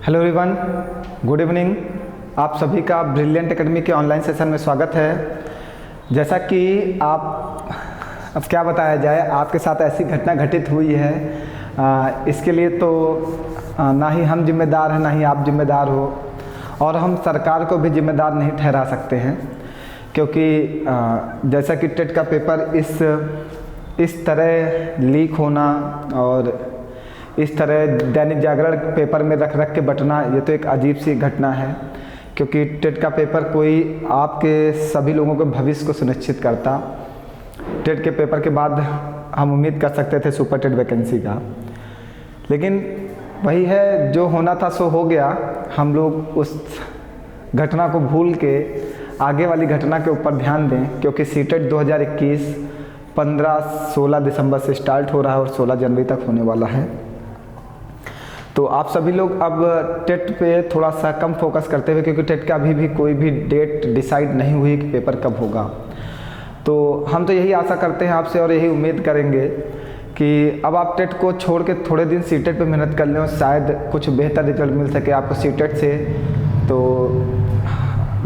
Hello everyone, good evening. आप सभी का ब्रिलियंट एकेडमी के ऑनलाइन सेशन में स्वागत है। जैसा कि आप अब क्या बताया जाए, आपके साथ ऐसी घटना घटित हुई है, इसके लिए तो ना ही हम जिम्मेदार हैं ना ही आप जिम्मेदार हो, और हम सरकार को भी जिम्मेदार नहीं ठहरा सकते हैं, क्योंकि जैसा कि टेट का पेपर इस तरह लीक होना और इस तरह दैनिक जागरण पेपर में रख के बंटना, ये तो एक अजीब सी घटना है। क्योंकि टेट का पेपर कोई आपके सभी लोगों के भविष्य को सुनिश्चित करता। टेट के पेपर के बाद हम उम्मीद कर सकते थे सुपर टेट वैकेंसी का, लेकिन वही है, जो होना था सो हो गया। हम लोग उस घटना को भूल के आगे वाली घटना के ऊपर ध्यान दें, क्योंकि सीटेट 2021 15-16 दिसंबर से स्टार्ट हो रहा है और 16 जनवरी तक होने वाला है। तो आप सभी लोग अब टेट पे थोड़ा सा कम फोकस करते हुए, क्योंकि टेट का अभी भी कोई भी डेट डिसाइड नहीं हुई कि पेपर कब होगा। तो हम तो यही आशा करते हैं आपसे और यही उम्मीद करेंगे कि अब आप टेट को छोड़ के थोड़े दिन सीटेट पे मेहनत कर लें और शायद कुछ बेहतर रिजल्ट मिल सके आपको सीटेट से। तो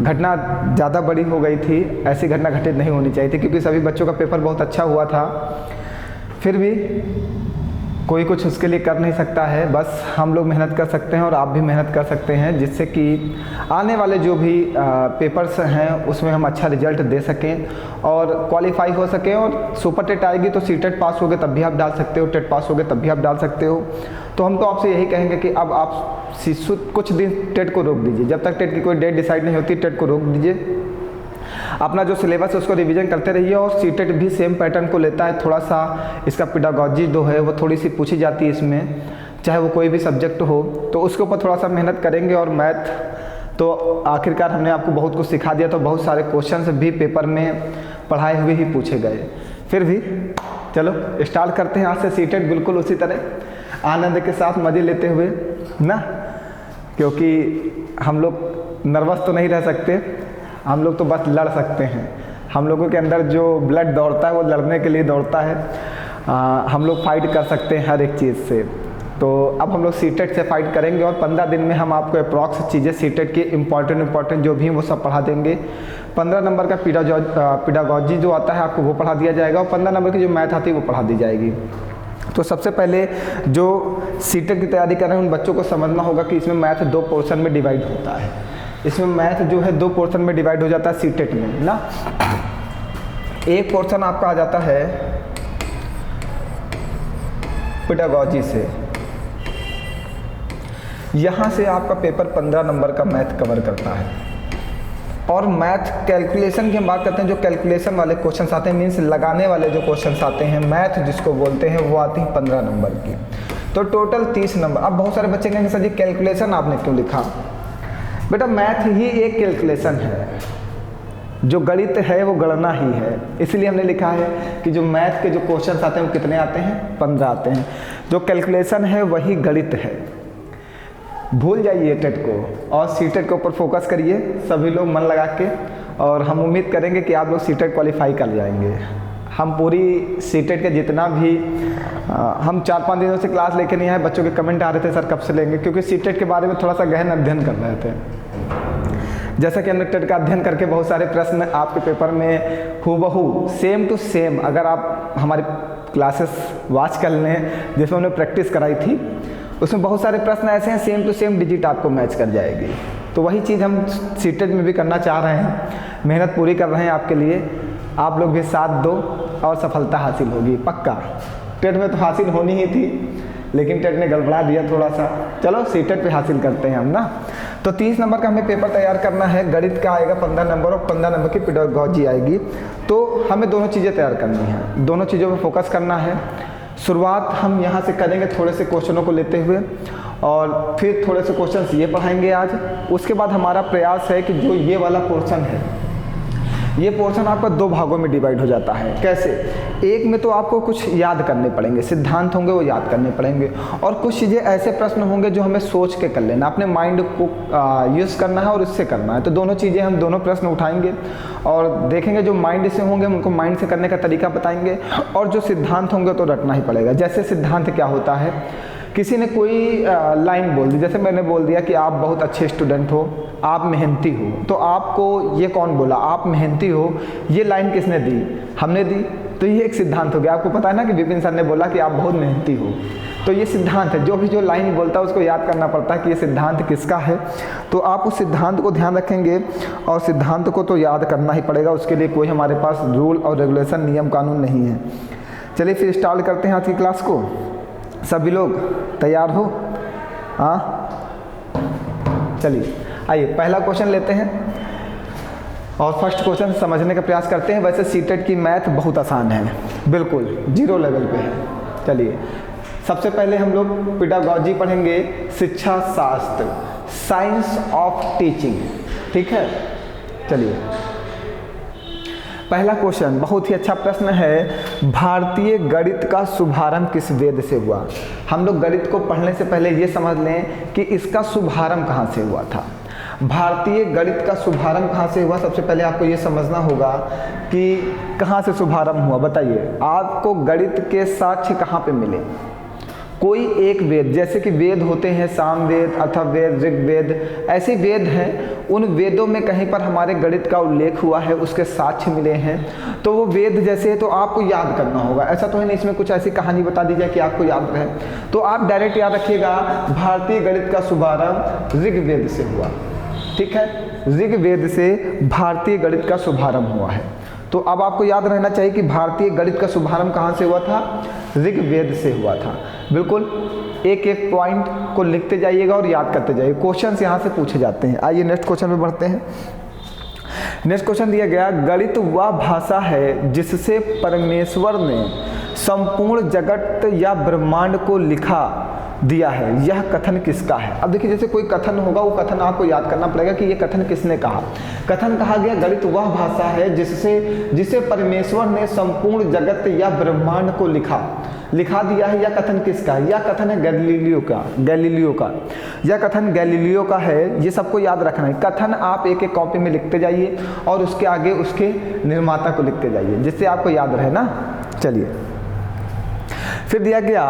घटना ज़्यादा बड़ी हो गई थी, ऐसी घटना घटित नहीं होनी चाहिए थी, क्योंकि सभी बच्चों का पेपर बहुत अच्छा हुआ था। फिर भी कोई कुछ उसके लिए कर नहीं सकता है, बस हम लोग मेहनत कर सकते हैं और आप भी मेहनत कर सकते हैं, जिससे कि आने वाले जो भी पेपर्स हैं उसमें हम अच्छा रिजल्ट दे सकें और क्वालिफाई हो सकें। और सुपर टेट आएगी तो सीटेट पास हो गए तब भी आप डाल सकते हो, टेट पास हो गए तब भी आप डाल सकते हो। तो हम तो आपसे यही कहेंगे कि अब आप कुछ दिन टेट को रोक दीजिए, जब तक टेट की कोई डेट डिसाइड नहीं होती टेट को रोक दीजिए। अपना जो सिलेबस है उसको रिवीजन करते रहिए, और सीटेट भी सेम पैटर्न को लेता है। थोड़ा सा इसका पेडागॉजी जो है वो थोड़ी सी पूछी जाती है इसमें, चाहे वो कोई भी सब्जेक्ट हो, तो उसके ऊपर थोड़ा सा मेहनत करेंगे। और मैथ तो आखिरकार हमने आपको बहुत कुछ सिखा दिया, तो बहुत सारे क्वेश्चंस भी पेपर में पढ़ाए हुए ही पूछे गए। फिर भी चलो स्टार्ट करते हैं आज से सीटेट, बिल्कुल उसी तरह आनंद के साथ मज़े लेते हुए ना, क्योंकि हम लोग नर्वस तो नहीं रह सकते, हम लोग तो बस लड़ सकते हैं। हम लोगों के अंदर जो ब्लड दौड़ता है वो लड़ने के लिए दौड़ता है। हम लोग फाइट कर सकते हैं हर एक चीज़ से। तो अब हम लोग सीटेट से फाइट करेंगे और 15 दिन में हम आपको अप्रॉक्स चीज़ें सीटेट की इम्पॉर्टेंट जो भी हैं वो सब पढ़ा देंगे। 15 नंबर का पेडागॉजी जो आता है आपको वो पढ़ा दिया जाएगा, और 15 नंबर की जो मैथ आती है वो पढ़ा दी जाएगी। तो सबसे पहले जो सीटेट की तैयारी कर रहे हैं उन बच्चों को समझना होगा कि इसमें मैथ 2 पोर्शन में डिवाइड होता है। इसमें मैथ जो है 2 पोर्शन में डिवाइड हो जाता है सीटेट में ना। एक पोर्शन आपका आ जाता है पेडागॉजी से, यहाँ से आपका पेपर 15 नंबर का मैथ कवर करता है। और मैथ कैलकुलेशन की हम बात करते हैं, जो कैलकुलेशन वाले क्वेश्चन आते हैं, मीन्स लगाने वाले जो क्वेश्चन आते हैं, मैथ जिसको बोलते हैं, वो आती है 15 नंबर की। तो टोटल 30 नंबर। अब बहुत सारे बच्चे कहेंगे सर जी कैलकुलेशन आपने क्यों लिखा? बेटा मैथ ही एक कैलकुलेशन है, जो गणित है वो गणना ही है, इसलिए हमने लिखा है कि जो मैथ के जो क्वेश्चन आते हैं वो कितने आते हैं? 15 आते हैं। जो कैलकुलेशन है वही गणित है। भूल जाइए टेट को और सीटेट के ऊपर फोकस करिए सभी लोग मन लगा के, और हम उम्मीद करेंगे कि आप लोग सीटेट क्वालिफाई कर जाएंगे। हम पूरी सीटेट के जितना भी हम 4-5 दिनों से क्लास लेके नहीं आए, बच्चों के कमेंट आ रहे थे सर कब से लेंगे, क्योंकि सीटेट के बारे में थोड़ा सा गहन अध्ययन कर रहे थे। जैसा कि हमने टेट का अध्ययन करके बहुत सारे प्रश्न आपके पेपर में हूबहू सेम टू सेम, अगर आप हमारी क्लासेस वॉच कर लें जिसमें हमने प्रैक्टिस कराई थी, उसमें बहुत सारे प्रश्न ऐसे हैं सेम टू सेम डिजिट आपको मैच कर जाएगी। तो वही चीज़ हम सीटेट में भी करना चाह रहे हैं, मेहनत पूरी कर रहे हैं आपके लिए। आप लोग भी साथ दो और सफलता हासिल होगी पक्का। टेट में तो हासिल होनी ही थी, लेकिन टेट ने गड़बड़ा दिया थोड़ा सा। चलो सीटेट पे हासिल करते हैं हम ना। तो 30 नंबर का हमें पेपर तैयार करना है। गणित का आएगा 15 नंबर और 15 नंबर की पेडागॉजी आएगी। तो हमें दोनों चीज़ें तैयार करनी है, दोनों चीज़ों पर फोकस करना है। शुरुआत हम यहाँ से करेंगे थोड़े से क्वेश्चनों को लेते हुए, और फिर थोड़े से क्वेश्चंस ये पढ़ाएंगे आज। उसके बाद हमारा प्रयास है कि जो ये वाला पोर्शन है, ये पोर्शन आपका 2 भागों में डिवाइड हो जाता है। कैसे? एक में तो आपको कुछ याद करने पड़ेंगे, सिद्धांत होंगे वो याद करने पड़ेंगे, और कुछ चीज़ें ऐसे प्रश्न होंगे जो हमें सोच के कर लेना, अपने माइंड को यूज़ करना है और इससे करना है। तो दोनों चीज़ें हम दोनों प्रश्न उठाएंगे और देखेंगे, जो माइंड से होंगे हम उनको माइंड से करने का तरीका बताएंगे, और जो सिद्धांत होंगे तो रटना ही पड़ेगा। जैसे सिद्धांत क्या होता है किसी ने कोई लाइन बोल दी, जैसे मैंने बोल दिया कि आप बहुत अच्छे स्टूडेंट हो, आप मेहनती हो, तो आपको ये कौन बोला, आप मेहनती हो, ये लाइन किसने दी, हमने दी, तो ये एक सिद्धांत हो गया। आपको पता है ना कि विपिन सर ने बोला कि आप बहुत मेहनती हो, तो ये सिद्धांत है। जो लाइन बोलता है उसको याद करना पड़ता है कि ये सिद्धांत किसका है। तो आप उस सिद्धांत को ध्यान रखेंगे और सिद्धांत को तो याद करना ही पड़ेगा, उसके लिए कोई हमारे पास रूल और रेगुलेशन, नियम कानून नहीं है। चलिए फिर स्टार्ट करते हैं आज की क्लास को। सभी लोग तैयार हो? हाँ, चलिए आइए पहला क्वेश्चन लेते हैं और फर्स्ट क्वेश्चन समझने का प्रयास करते हैं। वैसे सीटेट की मैथ बहुत आसान है, बिल्कुल 0 लेवल पे है। चलिए सबसे पहले हम लोग पेडागॉजी पढ़ेंगे, शिक्षा शास्त्र, साइंस ऑफ टीचिंग, ठीक है। चलिए पहला क्वेश्चन बहुत ही अच्छा प्रश्न है, भारतीय गणित का शुभारंभ किस वेद से हुआ। हम लोग गणित को पढ़ने से पहले ये समझ लें कि इसका शुभारंभ कहाँ से हुआ था। भारतीय गणित का शुभारंभ कहाँ से हुआ, सबसे पहले आपको ये समझना होगा कि कहाँ से शुभारंभ हुआ। बताइए आपको गणित के साक्ष्य कहाँ पे मिले। कोई एक वेद, जैसे कि वेद होते हैं सामवेद, अथर्ववेद, ऋग्वेद, ऐसे वेद हैं, उन वेदों में कहीं पर हमारे गणित का उल्लेख हुआ है, उसके साक्ष्य मिले हैं, तो वो वेद जैसे है तो आपको याद करना होगा। ऐसा तो है नहीं इसमें कुछ ऐसी कहानी बता दी जाए कि आपको याद रहे, तो आप डायरेक्ट याद रखिएगा भारतीय गणित का शुभारंभ ऋग्वेद से हुआ, ठीक है। ऋग्वेद से भारतीय गणित का शुभारंभ हुआ है। तो अब आपको याद रहना चाहिए कि भारतीय गणित का शुभारंभ कहाँ से हुआ था, ऋग्वेद से हुआ था। बिल्कुल एक एक पॉइंट को लिखते जाइएगा और याद करते जाइए, क्वेश्चंस यहाँ से पूछे जाते हैं। आइए नेक्स्ट क्वेश्चन में बढ़ते हैं। नेक्स्ट क्वेश्चन दिया गया, गणित वह भाषा है जिससे परमेश्वर ने संपूर्ण जगत या ब्रह्मांड को लिखा दिया है, यह कथन किसका है। अब देखिए जैसे कोई कथन होगा, वो कथन आपको याद करना पड़ेगा कि ये कथन किसने कहा। कथन कहा गया गणित वह भाषा है जिसे परमेश्वर ने संपूर्ण जगत या ब्रह्मांड को लिखा दिया है। यह कथन किसका है, यह कथन है गैलीलियो का। यह कथन गैलीलियो का है, ये सबको याद रखना है। कथन आप एक एक कॉपी में लिखते जाइए और उसके आगे उसके निर्माता को लिखते जाइए, जिससे आपको याद रहे ना। चलिए फिर दिया गया,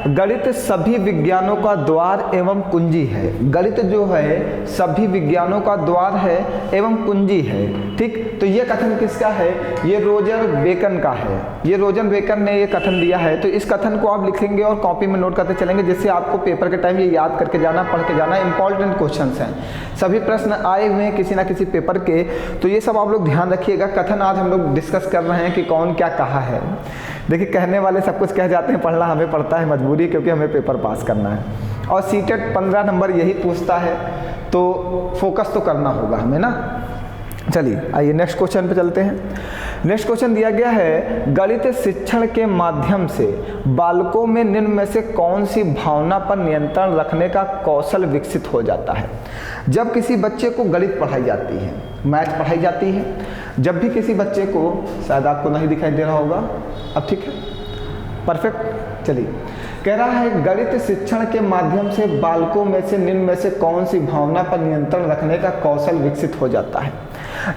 गणित सभी विज्ञानों का द्वार एवं कुंजी है। गणित जो है सभी विज्ञानों का द्वार है एवं कुंजी है, ठीक। तो ये कथन किसका है, ये रोजर बेकन का है। ये रोजर बेकन ने ये कथन दिया है। तो इस कथन को आप लिखेंगे और कॉपी में नोट करते चलेंगे, जिससे आपको पेपर के टाइम ये याद करके जाना, पढ़ के जाना। इंपॉर्टेंट क्वेश्चन हैं, सभी प्रश्न आए हुए हैं किसी ना किसी पेपर के, तो ये सब आप लोग ध्यान रखिएगा। कथन आज हम लोग डिस्कस कर रहे हैं कि कौन क्या कहा है। देखिए कहने वाले सब कुछ कह जाते हैं, पढ़ना हमें पड़ता है मजबूरी, क्योंकि हमें पेपर पास करना है और सीटेट 15 नंबर यही पूछता है, तो फोकस तो करना होगा हमें ना। चलिए आइए नेक्स्ट क्वेश्चन पे चलते हैं। नेक्स्ट क्वेश्चन दिया गया है, गणित शिक्षण के माध्यम से बालकों में निम्न में से कौन सी भावना पर नियंत्रण रखने का कौशल विकसित हो जाता है। जब किसी बच्चे को गणित पढ़ाई जाती है, मैथ पढ़ाई जाती है, जब भी किसी बच्चे को, शायद आपको नहीं दिखाई दे रहा होगा, अब ठीक है, परफेक्ट। चलिए कह रहा है गणित शिक्षण के माध्यम से बालकों में से निम्न में से कौन सी भावना पर नियंत्रण रखने का कौशल विकसित हो जाता है।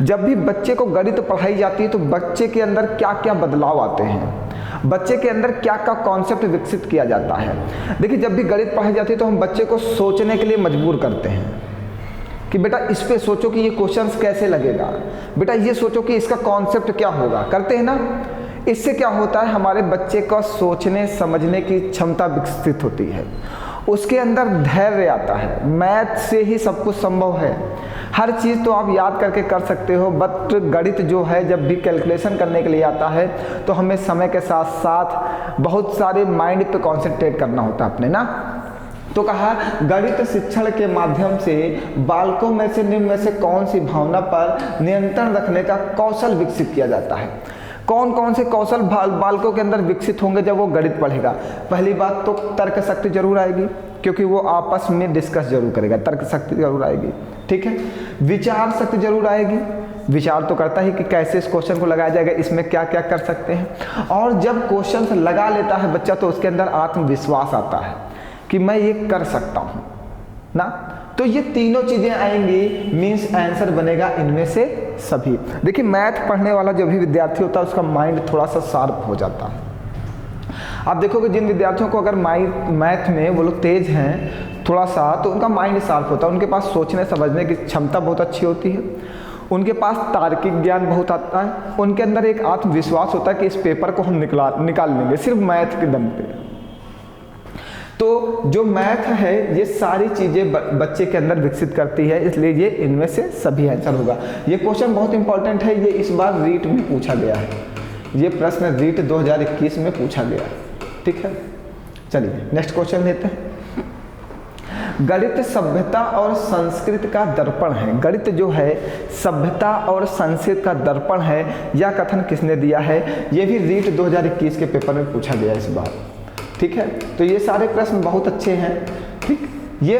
जब भी बच्चे को गणित पढ़ाई जाती है तो बच्चे के अंदर क्या क्या बदलाव आते हैं, बच्चे के अंदर क्या क्या कॉन्सेप्ट विकसित किया जाता है। देखिए जब भी गणित पढ़ाई जाती है तो हम बच्चे को सोचने के लिए मजबूर करते हैं कि बेटा इस पे सोचो कि ये क्वेश्चंस कैसे लगेगा, बेटा ये सोचो कि इसका कॉन्सेप्ट क्या होगा, करते हैं ना। इससे क्या होता है, हमारे बच्चे का सोचने समझने की क्षमता विकसित होती है, उसके अंदर धैर्य आता है। मैथ से ही सब कुछ संभव है, हर चीज़ तो आप याद करके कर सकते हो, बट गणित जो है जब भी कैलकुलेशन करने के लिए आता है तो हमें समय के साथ साथ बहुत सारे माइंड पे कॉन्सेंट्रेट करना होता है अपने ना। तो कहा गणित शिक्षण के माध्यम से बालकों में से निम्न में से कौन सी भावना पर नियंत्रण रखने का कौशल विकसित किया जाता है। कौन कौन से कौशल बालकों के अंदर विकसित होंगे जब वो गणित पढ़ेगा। पहली बात तो तर्क शक्ति जरूर आएगी, क्योंकि वो आपस में डिस्कस जरूर करेगा, तर्क शक्ति जरूर आएगी, ठीक है। विचार शक्ति जरूर आएगी, विचार तो करता ही कि कैसे इस क्वेश्चन को लगाया जाएगा, इसमें क्या क्या कर सकते हैं। और जब क्वेश्चन लगा लेता है बच्चा तो उसके अंदर आत्मविश्वास आता है कि मैं ये कर सकता हूँ ना। तो ये तीनों चीजें आएंगी, मीन्स आंसर बनेगा इनमें से सभी। देखिए मैथ पढ़ने वाला जो भी विद्यार्थी होता है उसका माइंड थोड़ा सा शार्प हो जाता है। आप देखोगे जिन विद्यार्थियों को अगर मैथ में वो लोग तेज हैं थोड़ा सा, तो उनका माइंड शार्प होता है, उनके पास सोचने समझने की क्षमता बहुत अच्छी होती है, उनके पास तार्किक ज्ञान बहुत आता है, उनके अंदर एक आत्मविश्वास होता है कि इस पेपर को हम निकाल लेंगे सिर्फ मैथ के दम पे। तो जो मैथ है ये सारी चीज़ें बच्चे के अंदर विकसित करती है, इसलिए ये इनमें से सभी आंसर होगा। ये क्वेश्चन बहुत इंपॉर्टेंट है, ये इस बार रीट में पूछा गया है, ये प्रश्न रीट 2021 में पूछा गया है, ठीक है। चलिए नेक्स्ट क्वेश्चन लेते हैं। गणित सभ्यता और संस्कृति का दर्पण है। गणित जो है सभ्यता और संस्कृति का दर्पण है, यह कथन किसने दिया है? ये भी रीट 2021 के पेपर में पूछा गया इस बार, ठीक है। तो ये सारे प्रश्न बहुत अच्छे हैं, ठीक। ये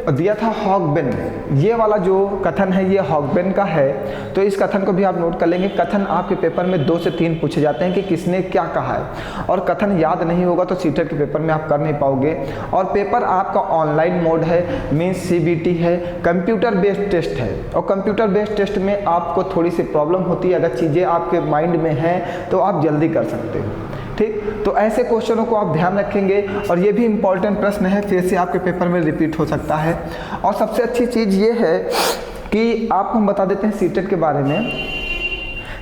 दिया था हॉगबेन ने, ये वाला जो कथन है ये हॉगबेन का है, तो इस कथन को भी आप नोट कर लेंगे। कथन आपके पेपर में 2 से 3 पूछे जाते हैं कि किसने क्या कहा है, और कथन याद नहीं होगा तो सीटेट के पेपर में आप कर नहीं पाओगे। और पेपर आपका ऑनलाइन मोड है, मीन्स CBT है, कंप्यूटर बेस्ड टेस्ट है, और कंप्यूटर बेस्ड टेस्ट में आपको थोड़ी सी प्रॉब्लम होती है, अगर चीज़ें आपके माइंड में हैं तो आप जल्दी कर सकते हो, ठीक। तो ऐसे क्वेश्चनों को आप ध्यान रखेंगे, और ये भी इम्पॉर्टेंट प्रश्न है, फिर से आपके पेपर में रिपीट हो सकता है। और सबसे अच्छी चीज़ ये है कि आपको हम बता देते हैं सीटेट के बारे में।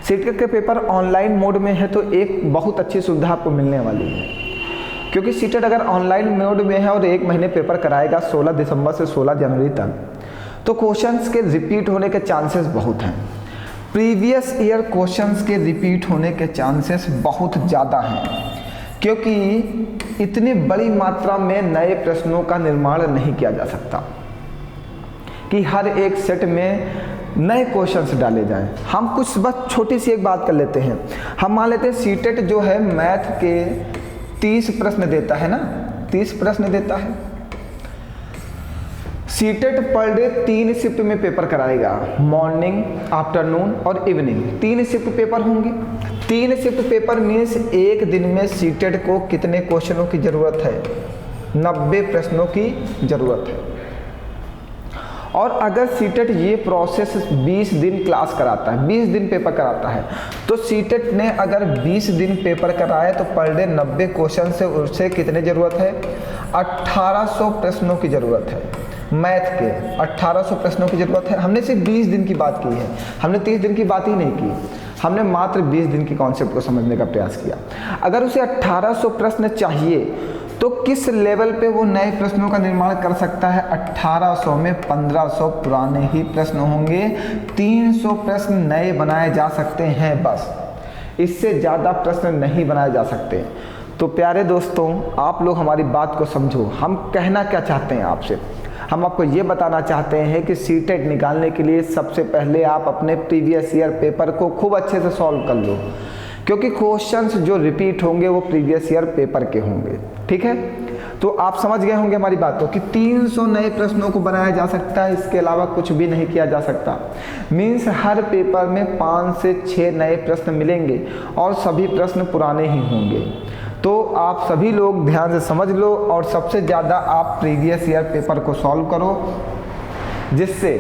सीटेट के पेपर ऑनलाइन मोड में है तो एक बहुत अच्छी सुविधा आपको मिलने वाली है, क्योंकि सीटेट अगर ऑनलाइन मोड में है और 1 महीने पेपर कराएगा 16 दिसंबर से 16 जनवरी तक, तो क्वेश्चंस के रिपीट होने के चांसेस बहुत हैं। प्रीवियस ईयर क्वेश्चंस के रिपीट होने के चांसेस बहुत ज़्यादा हैं, क्योंकि इतनी बड़ी मात्रा में नए प्रश्नों का निर्माण नहीं किया जा सकता कि हर एक सेट में नए क्वेश्चंस डाले जाएं। हम कुछ बस छोटी सी एक बात कर लेते हैं। हम मान लेते हैं सीटेट जो है मैथ के 30 प्रश्न देता है ना, 30 प्रश्न देता है। सीटेट पर डे 3 शिफ्ट में पेपर कराएगा, मॉर्निंग, आफ्टरनून और इवनिंग, 3 शिफ्ट पेपर होंगे। 3 शिफ्ट पेपर मीन्स एक दिन में सीटेट को कितने क्वेश्चनों की ज़रूरत है? 90 प्रश्नों की ज़रूरत है। और अगर सीटेट ये प्रोसेस 20 दिन क्लास कराता है, 20 दिन पेपर कराता है, तो सीटेट ने अगर 20 दिन पेपर कराए तो पर डे 90 क्वेश्चन से उससे कितने ज़रूरत है? 1800 प्रश्नों की ज़रूरत है। मैथ के 1800 प्रश्नों की ज़रूरत है। हमने सिर्फ 20 दिन की बात की है, हमने 30 दिन की बात ही नहीं की, हमने मात्र 20 दिन की कॉन्सेप्ट को समझने का प्रयास किया। अगर उसे 1800 प्रश्न चाहिए तो किस लेवल पे वो नए प्रश्नों का निर्माण कर सकता है? 1800 में 1500 पुराने ही प्रश्न होंगे, 300 प्रश्न नए बनाए जा सकते हैं, बस इससे ज़्यादा प्रश्न नहीं बनाए जा सकते। तो प्यारे दोस्तों, आप लोग हमारी बात को समझो, हम कहना क्या चाहते हैं आपसे। हम आपको ये बताना चाहते हैं कि सीटेट निकालने के लिए सबसे पहले आप अपने प्रीवियस ईयर पेपर को खूब अच्छे से सॉल्व कर लो, क्योंकि क्वेश्चंस जो रिपीट होंगे वो प्रीवियस ईयर पेपर के होंगे, ठीक है। तो आप समझ गए होंगे हमारी बात को कि 300 नए प्रश्नों को बनाया जा सकता है, इसके अलावा कुछ भी नहीं किया जा सकता। मीन्स हर पेपर में 5 से 6 नए प्रश्न मिलेंगे और सभी प्रश्न पुराने ही होंगे। तो आप सभी लोग ध्यान से समझ लो, और सबसे ज़्यादा आप प्रीवियस ईयर पेपर को सॉल्व करो, जिससे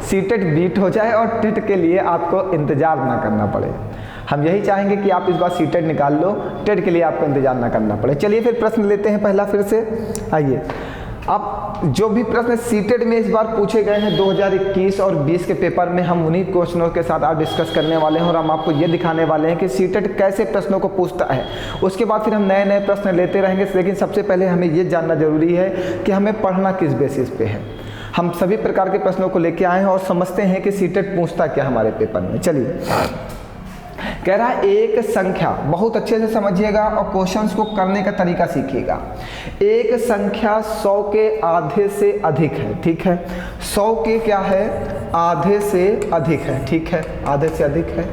सीटेट बीट हो जाए और टेट के लिए आपको इंतज़ार ना करना पड़े। हम यही चाहेंगे कि आप इस बार सीटेट निकाल लो, टेट के लिए आपको इंतजार ना करना पड़े। चलिए फिर प्रश्न लेते हैं पहला, फिर से आइए। अब जो भी प्रश्न सीटेट में इस बार पूछे गए हैं 2021 और 20 के पेपर में, हम उन्हीं क्वेश्चनों के साथ आज डिस्कस करने वाले हैं, और हम आपको ये दिखाने वाले हैं कि सीटेट कैसे प्रश्नों को पूछता है। उसके बाद फिर हम नए नए प्रश्न लेते रहेंगे, लेकिन सबसे पहले हमें ये जानना जरूरी है कि हमें पढ़ना किस बेसिस पे है। हम सभी प्रकार के प्रश्नों को लेके आए हैं और समझते हैं कि सीटेट पूछता क्या हमारे पेपर में। चलिए, कह रहा है एक संख्या, बहुत अच्छे से समझिएगा और क्वेश्चंस को करने का तरीका सीखिएगा। एक संख्या 100 के आधे से अधिक है, ठीक है। 100 के क्या है? आधे से अधिक है, ठीक है, आधे से अधिक है।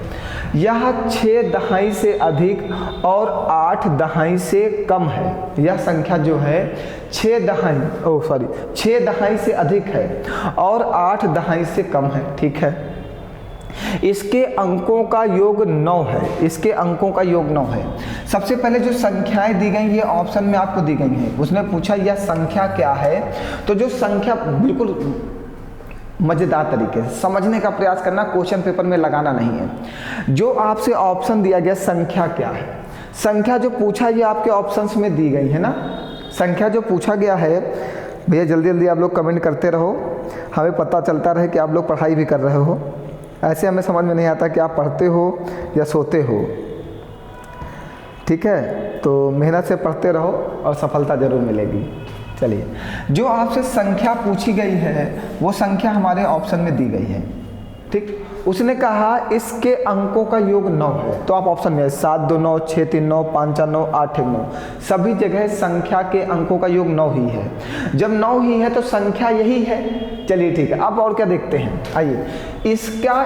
यह 6 दहाई से अधिक और 8 दहाई से कम है। यह संख्या जो है 6 दहाई से अधिक है और 8 दहाई से कम है, ठीक है। इसके अंकों का योग 9 है, इसके अंकों का योग 9 है। सबसे पहले जो संख्याएं दी गई ये ऑप्शन में आपको दी गई हैं, उसने पूछा यह संख्या क्या है, तो जो संख्या बिल्कुल मज़ेदार तरीके से समझने का प्रयास करना, क्वेश्चन पेपर में लगाना नहीं है। जो आपसे ऑप्शन दिया गया संख्या क्या है, संख्या जो पूछा ये आपके ऑप्शंस में दी गई है ना, संख्या जो पूछा गया है भैया जल्दी जल्दी आप लोग कमेंट करते रहो, हमें पता चलता रहे कि आप लोग पढ़ाई भी कर रहे हो। ऐसे हमें समझ में नहीं आता कि आप पढ़ते हो या सोते हो। ठीक है, तो मेहनत से पढ़ते रहो और सफलता ज़रूर मिलेगी। चलिए, जो आपसे संख्या पूछी गई है वो संख्या हमारे ऑप्शन में दी गई है। ठीक, उसने कहा इसके अंकों का योग 9 है, तो आप ऑप्शन में 7 2 9 6 3 9 5 4 9 8 1 9, सभी जगह संख्या के अंकों का योग 9 ही है। जब 9 ही है तो संख्या यही है। चलिए ठीक है, अब और क्या देखते हैं, आइए। इसका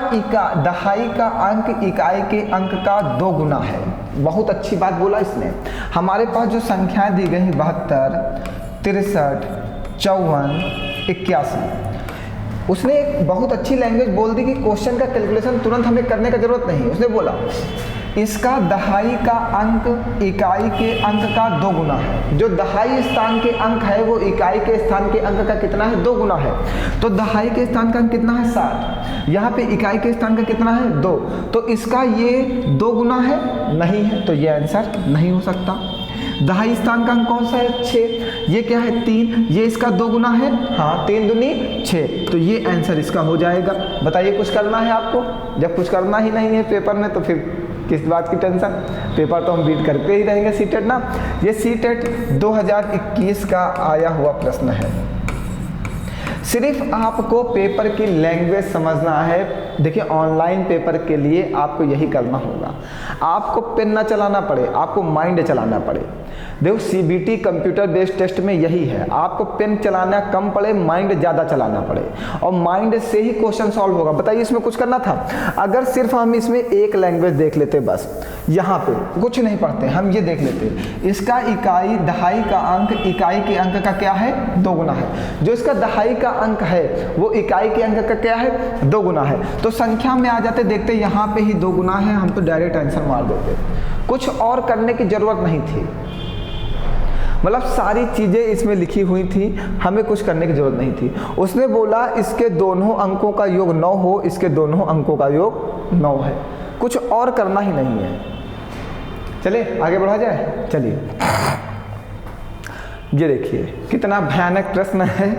दहाई का अंक इकाई के अंक का 2 गुना है। बहुत अच्छी बात बोला इसने। हमारे पास जो संख्याएं दी गई 72 63 54 81, उसने एक बहुत अच्छी लैंग्वेज बोल दी कि क्वेश्चन का कैलकुलेशन तुरंत हमें करने का जरूरत नहीं। उसने बोला इसका दहाई का अंक इकाई के अंक का 2 गुना है। जो दहाई स्थान के अंक है वो इकाई के स्थान के अंक का कितना है, 2 गुना है। तो दहाई के स्थान का अंक कितना है 7, यहाँ पे इकाई के स्थान का कितना है 2, तो इसका ये 2 गुना है, नहीं है, तो ये आंसर नहीं हो सकता। दहाई स्थान का अंक कौन सा है 6, ये क्या है 3, ये इसका 2 गुना है, हाँ 3 दूनी 6, तो ये आंसर इसका हो जाएगा। बताइए कुछ करना है आपको? जब कुछ करना ही नहीं है पेपर में तो फिर किस बात की टेंशन, पेपर तो हम बीट करते ही रहेंगे। सीटेट ना, ये सीटेट 2021 का आया हुआ प्रश्न है। सिर्फ आपको पेपर की लैंग्वेज समझना है। देखिए ऑनलाइन पेपर के लिए आपको यही करना होगा, आपको पेन ना चलाना पड़े, आपको माइंड चलाना पड़े। देखो सीबीटी कंप्यूटर बेस्ड टेस्ट में यही है, आपको पेन चलाना कम पड़े, माइंड ज़्यादा चलाना पड़े, और माइंड से ही क्वेश्चन सॉल्व होगा। बताइए इसमें कुछ करना था, अगर सिर्फ हम इसमें एक लैंग्वेज देख लेते, बस यहाँ पे कुछ नहीं पढ़ते, हम ये देख लेते इसका इकाई दहाई का अंक इकाई के अंक का क्या है 2 गुना है। जो इसका दहाई का अंक है वो इकाई के अंक का क्या है 2 गुना है, तो संख्या में आ जाते, देखते यहाँ पे ही 2 गुना है, हम तो डायरेक्ट आंसर मार देते, कुछ और करने की जरूरत नहीं थी। मतलब सारी चीज़ें इसमें लिखी हुई थी, हमें कुछ करने की जरूरत नहीं थी। उसने बोला इसके दोनों अंकों का योग 9 हो, इसके दोनों अंकों का योग 9 है, कुछ और करना ही नहीं है। चलिए आगे बढ़ा जाए। चलिए ये देखिए कितना भयानक प्रश्न है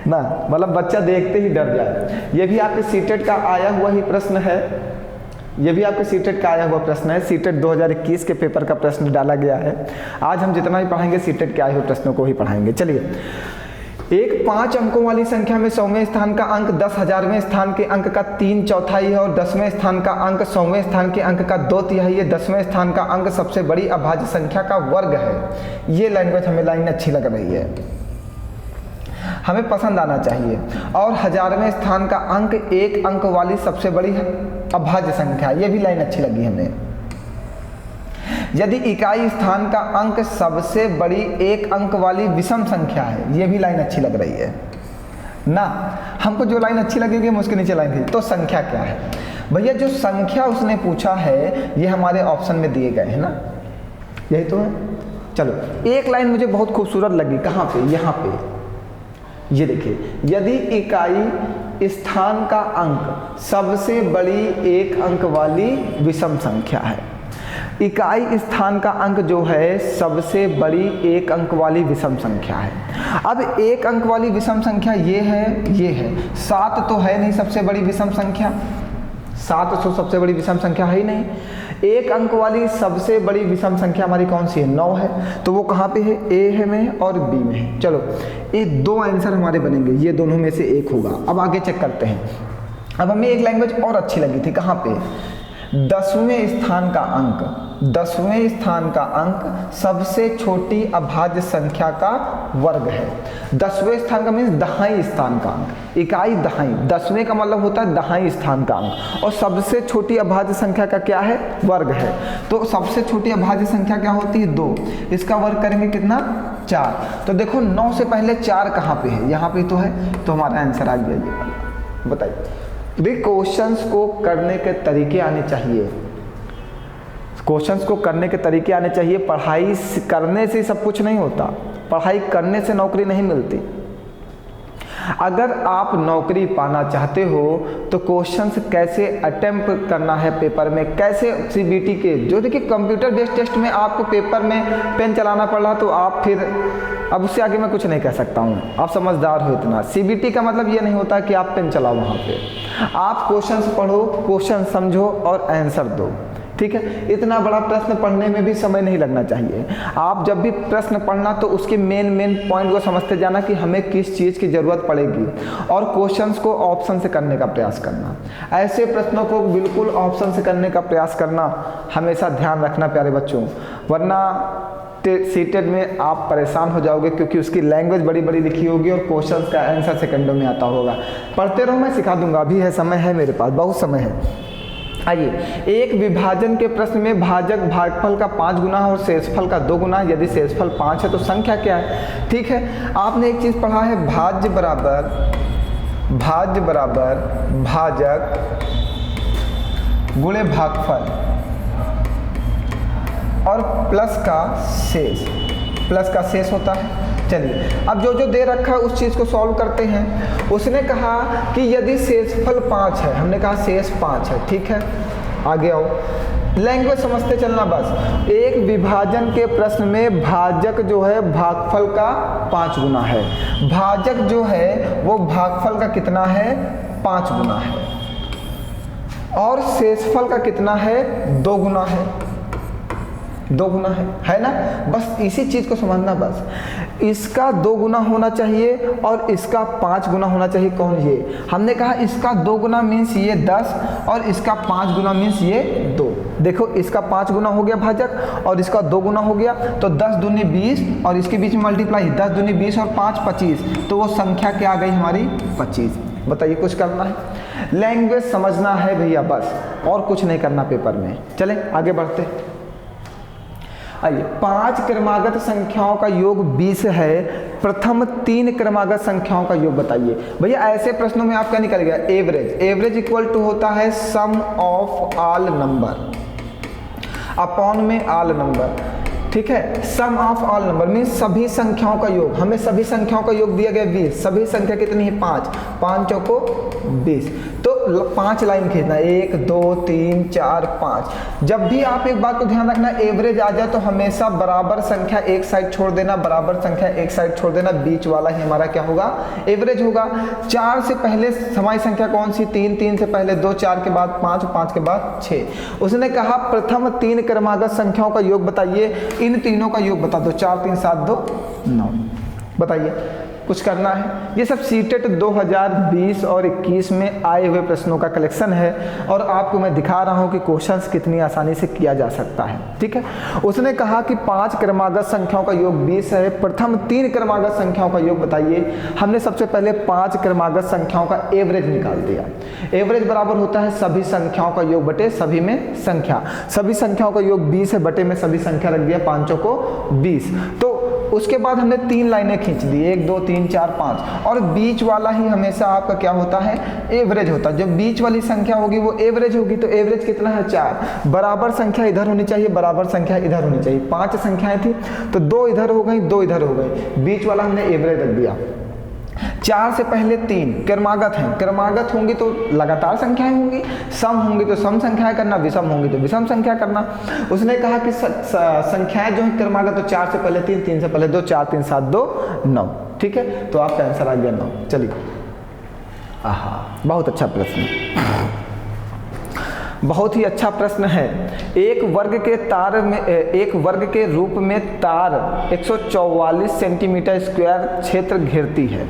ना, मतलब बच्चा देखते ही डर जाए। ये भी आपके सीटेट का आया हुआ ही प्रश्न है, ये भी आपके सीटेट का आया हुआ प्रश्न है। सीटेट 2021 के पेपर का प्रश्न डाला गया है। आज हम जितना भी पढ़ाएंगे सीटेट के आए हुए प्रश्नों को ही पढ़ाएंगे। चलिए, एक 5 अंकों वाली संख्या में 100वें स्थान का अंक 10,000वें स्थान के अंक का 3/4 है, और 10वें स्थान का अंक 100वें स्थान के अंक का 2/3 है। 10वें स्थान का अंक सबसे बड़ी अभाज्य संख्या का वर्ग है। ये लैंग्वेज हमें लाइन अच्छी लग रही है, हमें पसंद आना चाहिए। और 1000वें स्थान का अंक 1 अंक वाली सबसे बड़ी अभाज्य संख्या, ये भी लाइन अच्छी लगी हमें। यदि इकाई स्थान का अंक सबसे बड़ी 1 अंक वाली विषम संख्या है, ये भी लाइन अच्छी लग रही है ना। हमको जो लाइन अच्छी लगेगी हम उसके नीचे लाइन थी। तो संख्या क्या है भैया? जो संख्या उसने पूछा है ये हमारे ऑप्शन में दिए गए हैं ना, यही तो है। चलो एक लाइन मुझे बहुत खूबसूरत लगी, कहाँ पे? यहाँ पे ये देखिए, यदि इकाई स्थान का अंक सबसे बड़ी 1 अंक वाली विषम संख्या है, इकाई स्थान का अंक जो है सबसे बड़ी 1 अंक वाली विषम संख्या है। अब 1 अंक वाली विषम संख्या ये है 7 तो है नहीं सबसे बड़ी विषम संख्या, 7 तो सबसे बड़ी विषम संख्या है ही नहीं। 1 अंक वाली सबसे बड़ी विषम संख्या हमारी कौन सी है? 9 है। तो वो कहाँ पे है? ए है में और बी में है। चलो ये 2 आंसर हमारे बनेंगे, ये दोनों में से एक होगा। अब आगे चेक करते हैं। अब हमें एक लैंग्वेज और अच्छी लगी थी, कहाँ पे? 10वें स्थान का अंक, 10वें स्थान का अंक सबसे छोटी अभाज्य संख्या का वर्ग है। 10वें स्थान का मीन्स दहाई स्थान का अंक, इकाई दहाई, 10वें का मतलब होता है दहाई स्थान का अंक, और सबसे छोटी अभाज्य संख्या का क्या है? वर्ग है। तो सबसे छोटी अभाज्य संख्या क्या होती है? 2, इसका वर्ग करेंगे कितना? 4। तो देखो 9 से पहले 4 कहाँ पे है? यहाँ पे तो है, तो हमारा आंसर आ गया ये। बताइए, क्वेश्चंस को करने के तरीके आने चाहिए, क्वेश्चंस को करने के तरीके आने चाहिए। पढ़ाई करने से सब कुछ नहीं होता, पढ़ाई करने से नौकरी नहीं मिलती। अगर आप नौकरी पाना चाहते हो तो क्वेश्चंस कैसे अटेम्प्ट करना है पेपर में, कैसे सीबीटी के जो देखिए कंप्यूटर बेस्ड टेस्ट में आपको पेपर में पेन चलाना पड़ रहा, तो आप फिर अब उससे आगे मैं कुछ नहीं कह सकता हूँ, आप समझदार हो इतना। सीबीटी का मतलब ये नहीं होता कि आप पेन चलाओ वहाँ पे, आप क्वेश्चंस पढ़ो, क्वेश्चन समझो और आंसर दो, ठीक है। इतना बड़ा प्रश्न पढ़ने में भी समय नहीं लगना चाहिए। आप जब भी प्रश्न पढ़ना तो उसके मेन पॉइंट को समझते जाना कि हमें किस चीज़ की ज़रूरत पड़ेगी, और क्वेश्चंस को ऑप्शन से करने का प्रयास करना। ऐसे प्रश्नों को बिल्कुल ऑप्शन से करने का प्रयास करना हमेशा ध्यान रखना प्यारे बच्चों, वरना सीटेड में आप परेशान हो जाओगे, क्योंकि उसकी लैंग्वेज बड़ी बड़ी लिखी होगी और क्वेश्चन का आंसर सेकंडों में आता होगा। पढ़ते रहो, मैं सिखा दूंगा, अभी है, समय है मेरे पास, बहुत समय है। आइए, एक विभाजन के प्रश्न में भाजक भागफल का 5 गुना और शेषफल का 2 गुना, यदि शेषफल 5 है तो संख्या क्या है, ठीक है। आपने एक चीज़ पढ़ा है, भाज्य बराबर भाजक गुणे भागफल और प्लस का शेष होता है। चलिए, अब जो जो दे रखा है उस चीज़ को सॉल्व करते हैं। उसने कहा कि यदि शेषफल 5 है, हमने कहा शेष 5 है, ठीक है। आगे आओ, लैंग्वेज समझते चलना बस। एक विभाजन के प्रश्न में भाजक जो है भागफल का 5 गुना है, भाजक जो है वो भागफल का कितना है, 5 गुना है, और शेषफल का कितना है, 2 गुना है, 2 गुना है ना। बस इसी चीज़ को समझना बस। इसका 2 गुना होना चाहिए और इसका 5 गुना होना चाहिए। कौन, ये हमने कहा इसका 2 गुना मीन्स ये 10 और इसका 5 गुना मीन्स ये 2। देखो, इसका 5 गुना हो गया भाजक और इसका 2 गुना हो गया, तो 10 दूनी 20 और इसके बीच में मल्टीप्लाई, 10 दूनी 20 और 5 25, तो वो संख्या क्या आ गई हमारी, 25। बताइए, कुछ करना है, लैंग्वेज समझना है भैया बस, और कुछ नहीं करना पेपर में। चलें आगे बढ़ते। आइए, 5 क्रमागत संख्याओं का योग 20 है, प्रथम 3 क्रमागत संख्याओं का योग बताइए। भैया ऐसे प्रश्नों में आपका निकल गया एवरेज इक्वल टू होता है सम ऑफ ऑल नंबर अपॉन में ऑल नंबर, ठीक है। सम ऑफ ऑल नंबर मीन्स सभी संख्याओं का योग, हमें सभी संख्याओं का योग दिया गया 20, सभी संख्या कितनी है, 5, 5 चौको 20, तो 5 लाइन खींचना, 1 2 3 4 5। जब भी आप एक बात को ध्यान रखना, एवरेज आ जाए तो हमेशा बराबर संख्या एक साइड छोड़ देना, बराबर संख्या एक साइड छोड़ देना, बीच वाला ही हमारा क्या होगा, एवरेज होगा। 4 से पहले समाई संख्या कौन सी, 3, 3 से पहले 2, 4 के बाद 5, 5 के बाद 6। उसने कहा प्रथम 3 क्रमागत संख्याओं का योग बताइए, इन तीनों का योग बता दो, 4 3 7 2 9। बताइए, कुछ करना है। ये सब सीटेट 2020 और 21 में आए हुए प्रश्नों का कलेक्शन है, और आपको मैं दिखा रहा हूँ कि क्वेश्चंस कितनी आसानी से किया जा सकता है, ठीक है। उसने कहा कि 5 क्रमागत संख्याओं का योग 20 है, प्रथम 3 क्रमागत संख्याओं का योग बताइए। हमने सबसे पहले 5 क्रमागत संख्याओं का एवरेज निकाल दिया। एवरेज बराबर होता है सभी संख्याओं का योग बटे सभी में संख्या। सभी संख्याओं का योग 20 है, बटे में सभी संख्या रख दिया, 5 को 20। तो उसके बाद हमने 3 लाइनें खींच दी, 1 2 3 4 5, और बीच वाला ही हमेशा आपका क्या होता है, एवरेज होता है। जो बीच वाली संख्या होगी वो एवरेज होगी, तो एवरेज कितना है, 4। बराबर संख्या इधर होनी चाहिए, बराबर संख्या इधर होनी चाहिए। 5 संख्याएं थी तो 2 इधर हो गई, 2 इधर हो गई, बीच वाला हमने एवरेज रख दिया। 4 से पहले 3 क्रमागत हैं, क्रमागत होंगी तो लगातार संख्याएं होंगी, सम होंगी तो सम संख्याएं करना, विषम होंगी तो विषम संख्या करना। उसने कहा कि संख्याएं जो है क्रमागत, तो 4 से पहले 3, 3 से पहले 2, 4 3 7 2 9, ठीक है। तो आपका आंसर आ गया 9। चलिए, आहा, बहुत अच्छा प्रश्न, बहुत ही अच्छा प्रश्न है। एक वर्ग के रूप में तार 144 सेंटीमीटर स्क्वायर क्षेत्र घेरती है।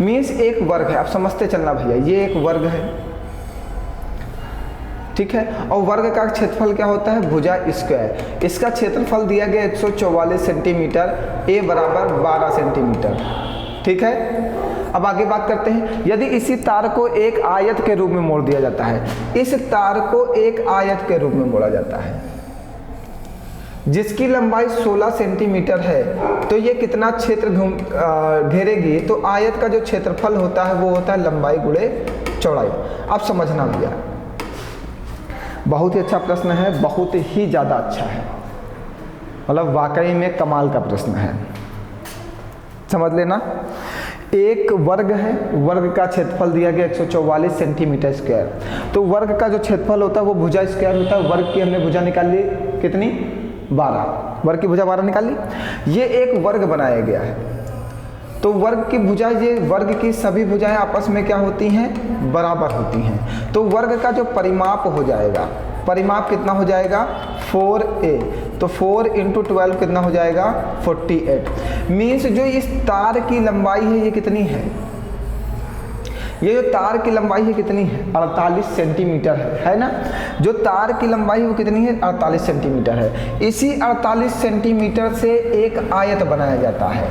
मीन्स एक वर्ग है, आप समझते चलना भैया, ये एक वर्ग है, ठीक है। और वर्ग का क्षेत्रफल क्या होता है, भुजा स्क्वायर। इसका क्षेत्रफल दिया गया 144 सेंटीमीटर, ए बराबर 12 सेंटीमीटर, ठीक है। अब आगे बात करते हैं। यदि इसी तार को एक आयत के रूप में मोड़ दिया जाता है, इस तार को एक आयत के रूप में मोड़ा जाता है जिसकी लंबाई 16 सेंटीमीटर है, तो ये कितना क्षेत्र घेरेगी, तो आयत का जो क्षेत्रफल होता है वो होता है लंबाई गुणे चौड़ाई। अब समझना भैया, बहुत ही अच्छा प्रश्न है, बहुत ही ज़्यादा अच्छा है, मतलब वाकई में कमाल का प्रश्न है, समझ लेना। एक वर्ग है, वर्ग का क्षेत्रफल दिया गया 144 सेंटीमीटर स्क्वायर। तो वर्ग का जो क्षेत्रफल होता है वो भुजा स्क्वायर होता है। वर्ग की हमने भुजा निकाल ली कितनी, 12, वर्ग की भुजा 12 निकाल ली। ये एक वर्ग बनाया गया है। तो वर्ग की भुजा, ये वर्ग की सभी भुजाएं आपस में क्या होती हैं, बराबर होती हैं। तो वर्ग का जो परिमाप हो जाएगा, परिमाप कितना हो जाएगा 4a, तो 4 × 12 कितना हो जाएगा 48। मीन्स जो इस तार की लंबाई है ये कितनी है, ये जो तार की लंबाई है कितनी है 48 सेंटीमीटर है ना। जो तार की लंबाई वो कितनी है 48 सेंटीमीटर है। इसी 48 सेंटीमीटर से एक आयत बनाया जाता है,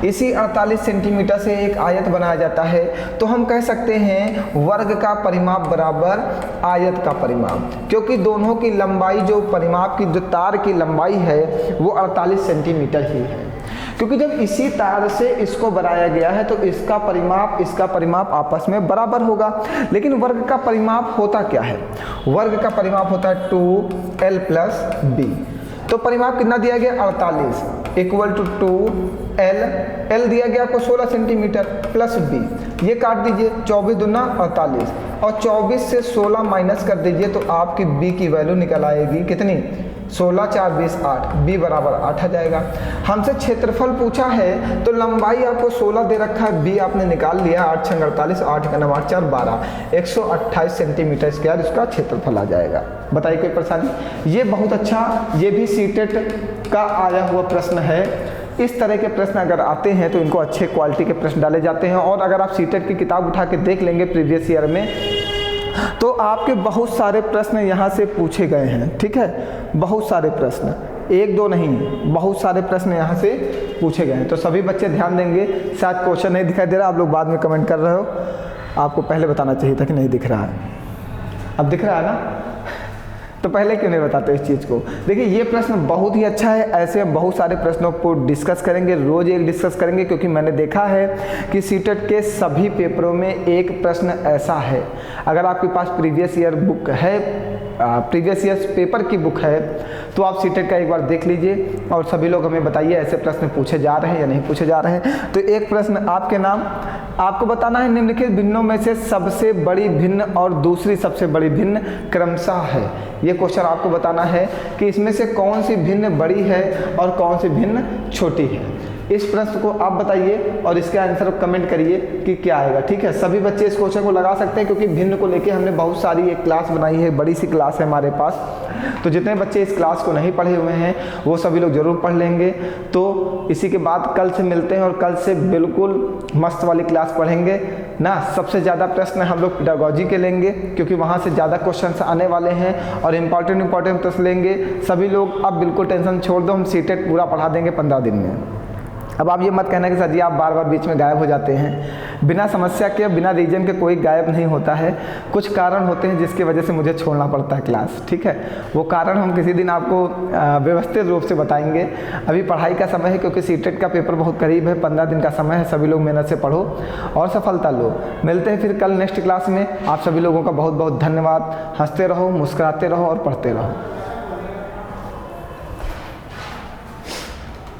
इसी 48 सेंटीमीटर से एक आयत बनाया जाता है। तो हम कह सकते हैं वर्ग का परिमाप बराबर आयत का परिमाप, क्योंकि दोनों की लंबाई, जो परिमाप की जो तार की लंबाई है वो 48 सेंटीमीटर ही है। क्योंकि जब इसी तार से इसको बनाया गया है तो इसका परिमाप आपस में बराबर होगा। लेकिन वर्ग का परिमाप होता क्या है, वर्ग का परिमाप होता है 2l + b। तो परिमाप कितना दिया गया 48 = 2l, l दिया गया आपको 16 सेंटीमीटर प्लस b, ये काट दीजिए 24 दूना 48 और 24 से 16 माइनस कर दीजिए तो आपकी b की वैल्यू निकल आएगी कितनी 16 × 4 = 20, 8, b बराबर 8 आ जाएगा। हमसे क्षेत्रफल पूछा है तो लंबाई आपको 16 दे रखा है, b आपने निकाल लिया 8 × 6 = 48, 8 × 9 = 4, 12, 128 सेंटीमीटर स्क्वायर इसका क्षेत्रफल आ जाएगा। बताइए कोई परेशानी। ये बहुत अच्छा, ये भी सीटेट का आया हुआ प्रश्न है। इस तरह के प्रश्न अगर आते हैं तो इनको अच्छे क्वालिटी के प्रश्न डाले जाते हैं। और अगर आप सीटेट की किताब उठा के देख लेंगे प्रीवियस ईयर में तो आपके बहुत सारे प्रश्न यहाँ से पूछे गए हैं। ठीक है, बहुत सारे प्रश्न, एक दो नहीं, बहुत सारे प्रश्न यहाँ से पूछे गए हैं। तो सभी बच्चे ध्यान देंगे। शायद क्वेश्चन नहीं दिखाई दे रहा, आप लोग बाद में कमेंट कर रहे हो, आपको पहले बताना चाहिए था कि नहीं दिख रहा है। अब दिख रहा है ना, तो पहले क्यों नहीं बताते इस चीज़ को। देखिए ये प्रश्न बहुत ही अच्छा है। ऐसे हम बहुत सारे प्रश्नों को डिस्कस करेंगे, रोज़ एक डिस्कस करेंगे, क्योंकि मैंने देखा है कि सीटेट के सभी पेपरों में एक प्रश्न ऐसा है। अगर आपके पास प्रीवियस ईयर बुक है, प्रीवियस ईयर पेपर की बुक है, तो आप सीटेट का एक बार देख लीजिए और सभी लोग हमें बताइए ऐसे प्रश्न पूछे जा रहे हैं या नहीं पूछे जा रहे हैं। तो एक प्रश्न आपके नाम, आपको बताना है निम्नलिखित भिन्नों में से सबसे बड़ी भिन्न और दूसरी सबसे बड़ी भिन्न क्रमशः है। ये क्वेश्चन आपको बताना है कि इसमें से कौन सी भिन्न बड़ी है और कौन सी भिन्न छोटी है। इस प्रश्न को आप बताइए और इसके आंसर कमेंट करिए कि क्या आएगा। ठीक है, सभी बच्चे इस क्वेश्चन को लगा सकते हैं, क्योंकि भिन्न को लेके हमने बहुत सारी एक क्लास बनाई है, बड़ी सी क्लास है हमारे पास। तो जितने बच्चे इस क्लास को नहीं पढ़े हुए हैं वो सभी लोग जरूर पढ़ लेंगे। तो इसी के बाद कल से मिलते हैं और कल से बिल्कुल मस्त वाली क्लास पढ़ेंगे ना। सबसे ज़्यादा प्रश्न हम लोग पेडागोजी के लेंगे, क्योंकि वहाँ से ज़्यादा क्वेश्चन आने वाले हैं और इंपॉर्टेंट प्रश्न लेंगे। सभी लोग अब बिल्कुल टेंशन छोड़ दो, हम सीटेट पूरा पढ़ा देंगे 15 दिन में। अब आप ये मत कहना कि सर जी आप बार बार बीच में गायब हो जाते हैं। बिना समस्या के, बिना रीजन के कोई गायब नहीं होता है। कुछ कारण होते हैं जिसकी वजह से मुझे छोड़ना पड़ता है क्लास। ठीक है, वो कारण हम किसी दिन आपको व्यवस्थित रूप से बताएंगे। अभी पढ़ाई का समय है, क्योंकि सीटेट का पेपर बहुत करीब है, 15 दिन का समय है। सभी लोग मेहनत से पढ़ो और सफलता लो। मिलते हैं फिर कल नेक्स्ट क्लास में। आप सभी लोगों का बहुत बहुत धन्यवाद। हंसते रहो, मुस्कुराते रहो और पढ़ते रहो।